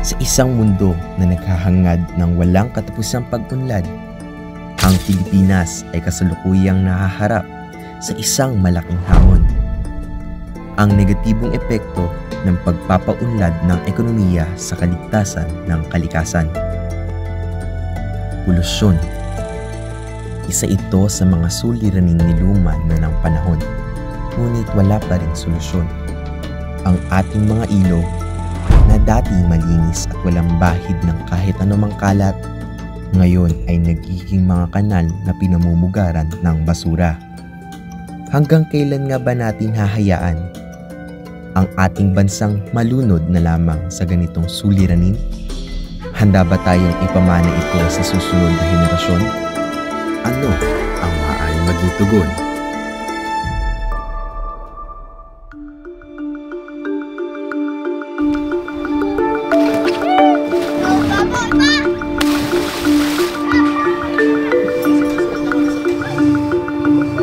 Sa isang mundo na naghahangad ng walang katapusang pag-unlad, ang Pilipinas ay kasalukuyang nahaharap sa isang malaking hamon. Ang negatibong epekto ng pagpapaunlad ng ekonomiya sa kaligtasan ng kalikasan. Polusyon. Isa ito sa mga suliraning niluman na ng panahon, ngunit wala pa ring solusyon. Ang ating mga ilog na dating malinis at walang bahid ng kahit anumang kalat, ngayon ay nagiging mga kanal na pinamumugaran ng basura. Hanggang kailan nga ba natin hahayaan ang ating bansang malunod na lamang sa ganitong suliranin? Handa ba tayong ipamana ito sa susunod na henerasyon? Ano ang maaaring maging tugon?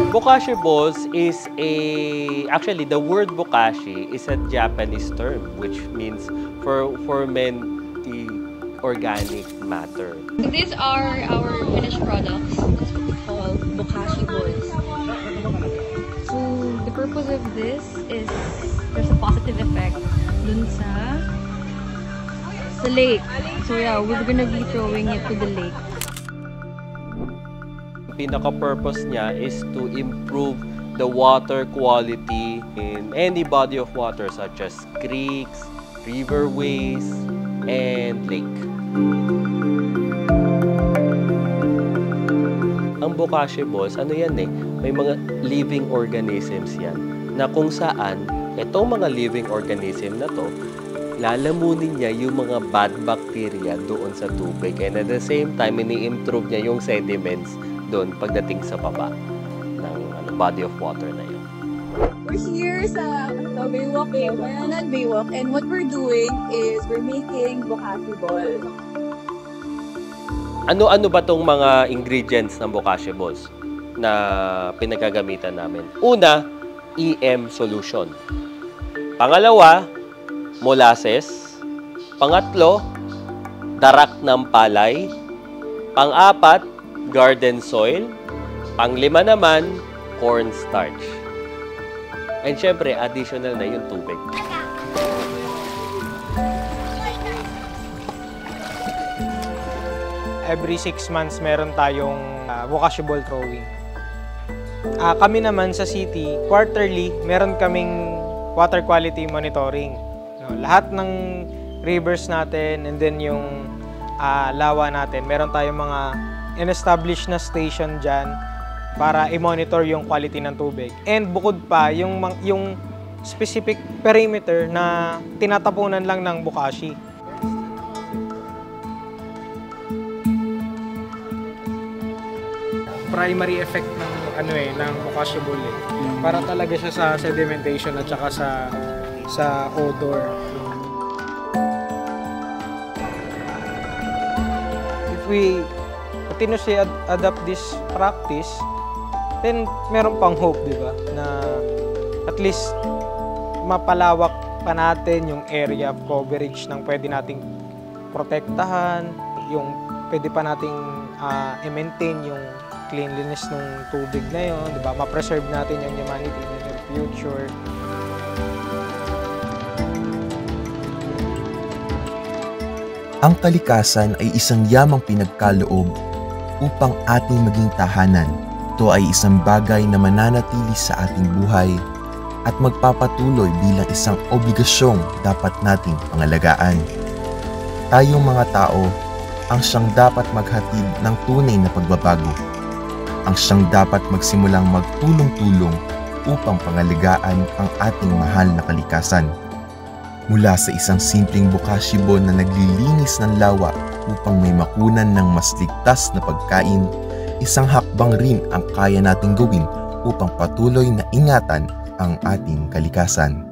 Bokashi balls is actually the word bokashi is a Japanese term which means fermented organic matter. These are our finished products. It's called bokashi balls. So the purpose of this is there's a positive effect dun sa lake. So yeah, we're gonna be throwing it to the lake. Pinaka-purpose niya is to improve the water quality in any body of water such as creeks, riverways, and lake. Ang bokashi balls, ano yan may mga living organisms yan na kung saan itong mga living organism na to, lalamunin niya yung mga bad bacteria doon sa tubig, and at the same time, ini-improve niya yung sediments doon pagdating sa baba ng body of water na yun. We're here sa Baywalk, Mayanan Baywalk, and what we're doing is we're making bokashi balls. Ano-ano ba tong mga ingredients ng bokashi balls na pinagagamitan namin? Una, EM solution. Pangalawa, molasses. Pangatlo, darak ng palay. Pang-apat, garden soil. Pang-lima naman, cornstarch. And syempre, additional na yung tubig. Every 6 months meron tayong bokashi ball throwing. Kami naman sa city, quarterly, meron kaming water quality monitoring. Lahat ng rivers natin and then yung lawa natin, meron tayong mga in-establish na station dyan para i-monitor yung quality ng tubig. And bukod pa, yung specific perimeter na tinatapunan lang ng bokashi. Primary effect ng ng bokashi ball para talaga siya sa sedimentation at saka sa odor. If we continuously adapt this practice, then meron pang hope, di ba? Na at least mapalawak pa natin yung area of coverage ng pwede nating protektahan, yung pwede pa nating i-maintain yung cleanliness ng tubig na yun, di ba? Ma-preserve natin yung humanity in the future. Ang kalikasan ay isang yamang pinagkaloob upang ating maging tahanan. Ito ay isang bagay na mananatili sa ating buhay at magpapatuloy bilang isang obligasyong dapat nating pangalagaan. Tayong mga tao ang siyang dapat maghatid ng tunay na pagbabago. Ang siyang dapat magsimulang magtulong-tulong upang pangalagaan ang ating mahal na kalikasan. Mula sa isang simpleng bokashi ball na naglilinis ng lawa upang may makunan ng mas ligtas na pagkain, isang hakbang rin ang kaya nating gawin upang patuloy na ingatan ang ating kalikasan.